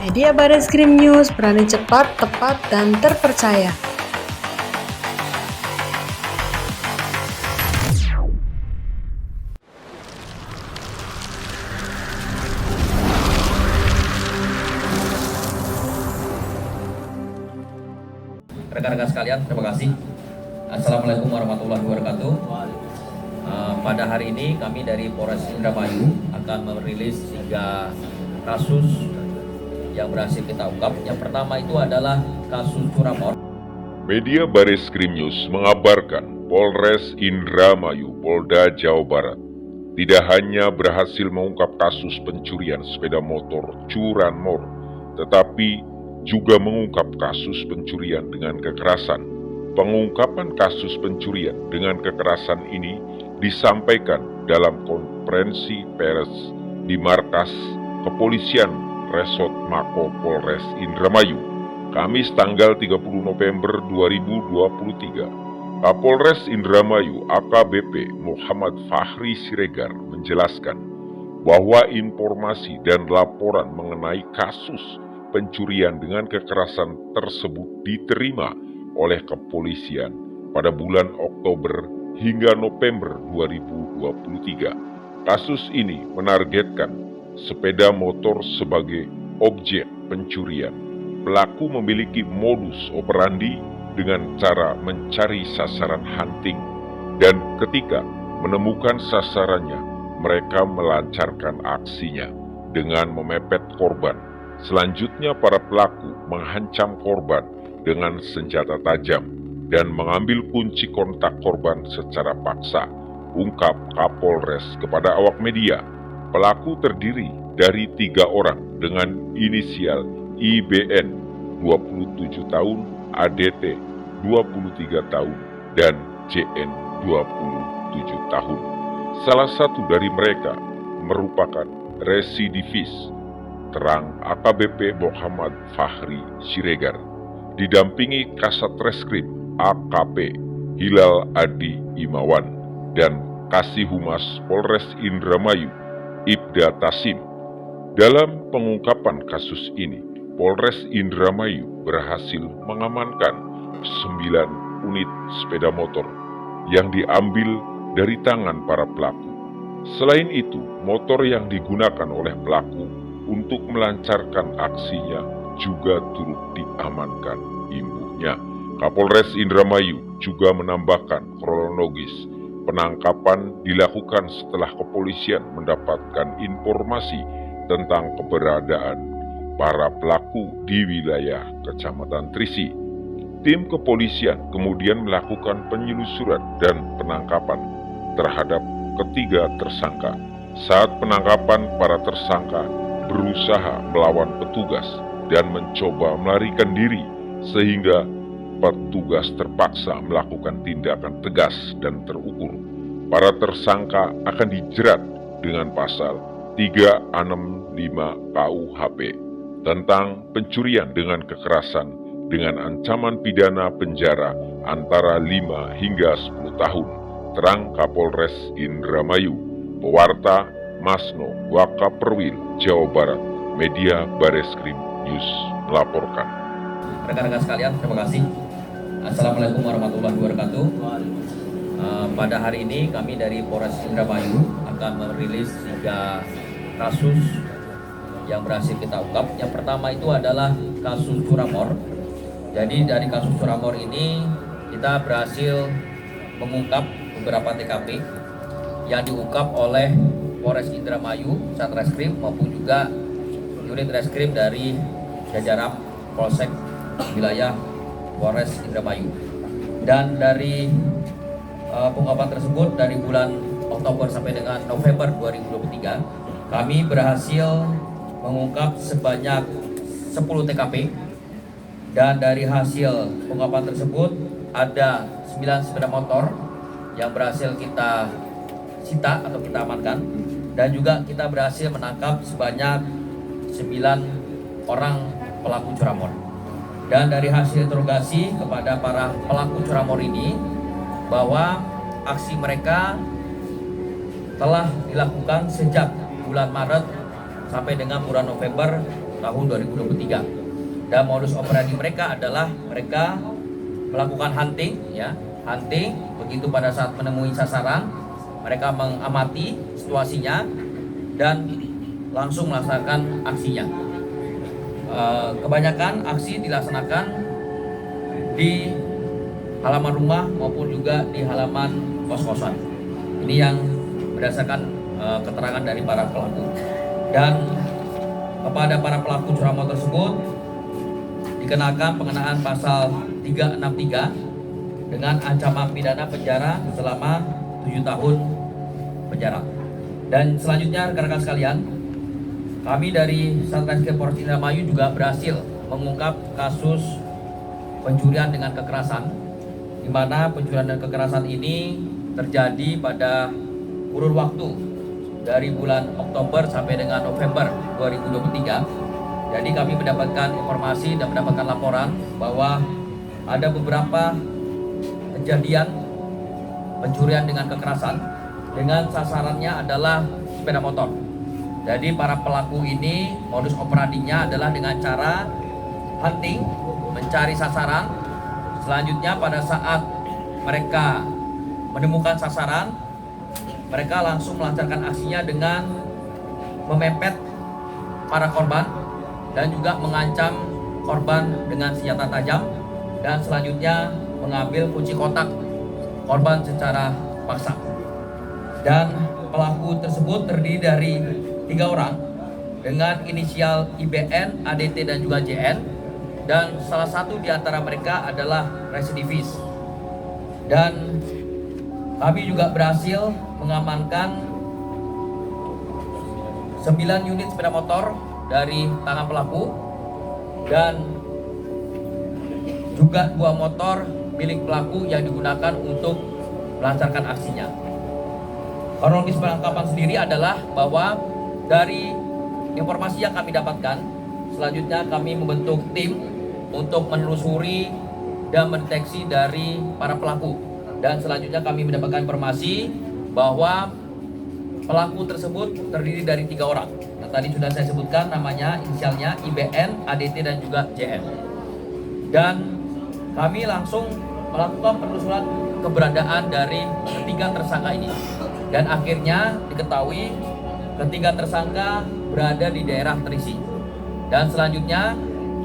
Media Bareskrim News, berani cepat, tepat, dan terpercaya. Rekan-rekan sekalian, terima kasih. Assalamualaikum warahmatullahi wabarakatuh. Pada hari ini kami dari Polres Indramayu akan merilis 3 kasus yang berhasil kita ungkap. Yang pertama itu adalah kasus curanmor. Media Bareskrim News mengabarkan Polres Indramayu, Polda Jawa Barat tidak hanya berhasil mengungkap kasus pencurian sepeda motor curanmor, tetapi juga mengungkap kasus pencurian dengan kekerasan. Pengungkapan kasus pencurian dengan kekerasan ini disampaikan dalam konferensi pers di markas kepolisian Resort Mako Polres Indramayu, Kamis tanggal 30 November 2023. Kapolres Indramayu AKBP Muhammad Fahri Siregar menjelaskan bahwa informasi dan laporan mengenai kasus pencurian dengan kekerasan tersebut diterima oleh kepolisian pada bulan Oktober hingga November 2023. Kasus ini menargetkan sepeda motor sebagai objek pencurian. Pelaku memiliki modus operandi dengan cara mencari sasaran hunting, dan ketika menemukan sasarannya, mereka melancarkan aksinya dengan memepet korban. Selanjutnya para pelaku mengancam korban dengan senjata tajam dan mengambil kunci kontak korban secara paksa, ungkap Kapolres kepada awak media. Pelaku terdiri dari 3 orang dengan inisial IBN 27 tahun, ADT 23 tahun, dan JN 27 tahun. Salah satu dari mereka merupakan residivis, terang AKBP Muhammad Fahri Siregar, didampingi Kasat Reskrim AKP Hilal Adi Imawan dan Kasih Humas Polres Indramayu Ibda Tasim. Dalam pengungkapan kasus ini, Polres Indramayu berhasil mengamankan 9 unit sepeda motor yang diambil dari tangan para pelaku. Selain itu, motor yang digunakan oleh pelaku untuk melancarkan aksinya juga turut diamankan imbuhnya. Kapolres Indramayu juga menambahkan kronologis penangkapan dilakukan setelah kepolisian mendapatkan informasi tentang keberadaan para pelaku di wilayah Kecamatan Trisi. Tim kepolisian kemudian melakukan penyelusuran dan penangkapan terhadap ketiga tersangka. Saat penangkapan, para tersangka berusaha melawan petugas dan mencoba melarikan diri, sehingga petugas terpaksa melakukan tindakan tegas dan terukur. Para tersangka akan dijerat dengan pasal 365 KUHP tentang pencurian dengan kekerasan dengan ancaman pidana penjara antara 5 hingga 10 tahun. Terang Kapolres Indramayu, Pewarta Masno Wakaperwil, Jawa Barat. Media Bareskrim News melaporkan. Rekan-rekan sekalian, terima kasih. Assalamualaikum warahmatullahi wabarakatuh. Pada hari ini kami dari Polres Indramayu akan merilis 3 kasus yang berhasil kita ungkap. Yang pertama itu adalah kasus curanmor. Jadi dari kasus curanmor ini kita berhasil mengungkap beberapa TKP yang diungkap oleh Polres Indramayu, Satreskrim maupun juga unit reskrim dari jajaran Polsek wilayah Polres Indramayu. Dan dari pengungkapan tersebut dari bulan Oktober sampai dengan November 2023, kami berhasil mengungkap sebanyak 10 TKP, dan dari hasil pengungkapan tersebut ada 9 sepeda motor yang berhasil kita sita atau kita amankan, dan juga kita berhasil menangkap sebanyak 9 orang pelaku curanmor. Dan dari hasil interogasi kepada para pelaku curanmor ini, bahwa aksi mereka telah dilakukan sejak bulan Maret sampai dengan bulan November tahun 2023. Dan modus operandi mereka adalah mereka melakukan hunting, ya, hunting. Begitu pada saat menemui sasaran, mereka mengamati situasinya dan langsung melaksanakan aksinya. Kebanyakan aksi dilaksanakan di halaman rumah maupun juga di halaman kos-kosan. Ini yang berdasarkan keterangan dari para pelaku. Dan kepada para pelaku curanmor tersebut dikenakan pengenaan pasal 363 dengan ancaman pidana penjara selama 7 tahun penjara. Dan selanjutnya rekan-rekan sekalian, kami dari Satreskrim Polres Indramayu juga berhasil mengungkap kasus pencurian dengan kekerasan, di mana pencurian dan kekerasan ini terjadi pada kurun waktu dari bulan Oktober sampai dengan November 2023. Jadi kami mendapatkan informasi dan mendapatkan laporan bahwa ada beberapa kejadian pencurian dengan kekerasan dengan sasarannya adalah sepeda motor. Jadi para pelaku ini modus operandinya adalah dengan cara hunting, mencari sasaran. Selanjutnya pada saat mereka menemukan sasaran, mereka langsung melancarkan aksinya dengan memepet para korban dan juga mengancam korban dengan senjata tajam, dan selanjutnya mengambil kunci kotak korban secara paksa. Dan pelaku tersebut terdiri dari 3 orang dengan inisial IBN, ADT dan juga JN, dan salah satu di antara mereka adalah residivis. Dan kami juga berhasil mengamankan 9 unit sepeda motor dari tangan pelaku dan juga 2 motor milik pelaku yang digunakan untuk melancarkan aksinya. Kronologis penangkapan sendiri adalah bahwa dari informasi yang kami dapatkan, selanjutnya kami membentuk tim untuk menelusuri dan mendeteksi dari para pelaku. Dan selanjutnya kami mendapatkan informasi bahwa pelaku tersebut terdiri dari 3 orang. Nah, tadi sudah saya sebutkan namanya, inisialnya IBN, ADT dan juga JN. Dan kami langsung melakukan penelusuran keberadaan dari ketiga tersangka ini. Dan akhirnya diketahui ketiga tersangka berada di daerah Trisi. Dan selanjutnya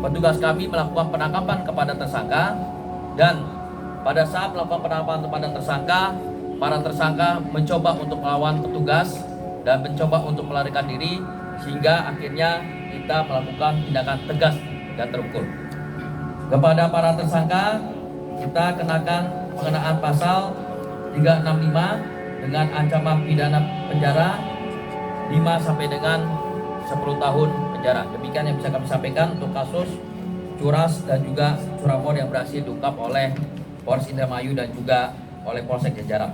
petugas kami melakukan penangkapan kepada tersangka, dan pada saat melakukan penangkapan kepada tersangka, para tersangka mencoba untuk melawan petugas dan mencoba untuk melarikan diri, sehingga akhirnya kita melakukan tindakan tegas dan terukur. Kepada para tersangka kita kenakan pengenaan pasal 365 dengan ancaman pidana penjara 5 sampai dengan 10 tahun penjara. Demikian yang bisa kami sampaikan untuk kasus curas dan juga curanmor yang berhasil diungkap oleh Polres Indramayu dan juga oleh Polsek Jajaran.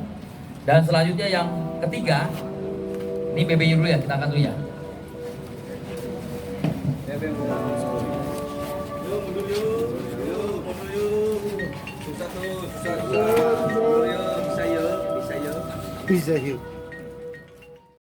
Dan selanjutnya yang ketiga, ini BBY dulu ya, kita angkat dulu ya. Bisa yuk.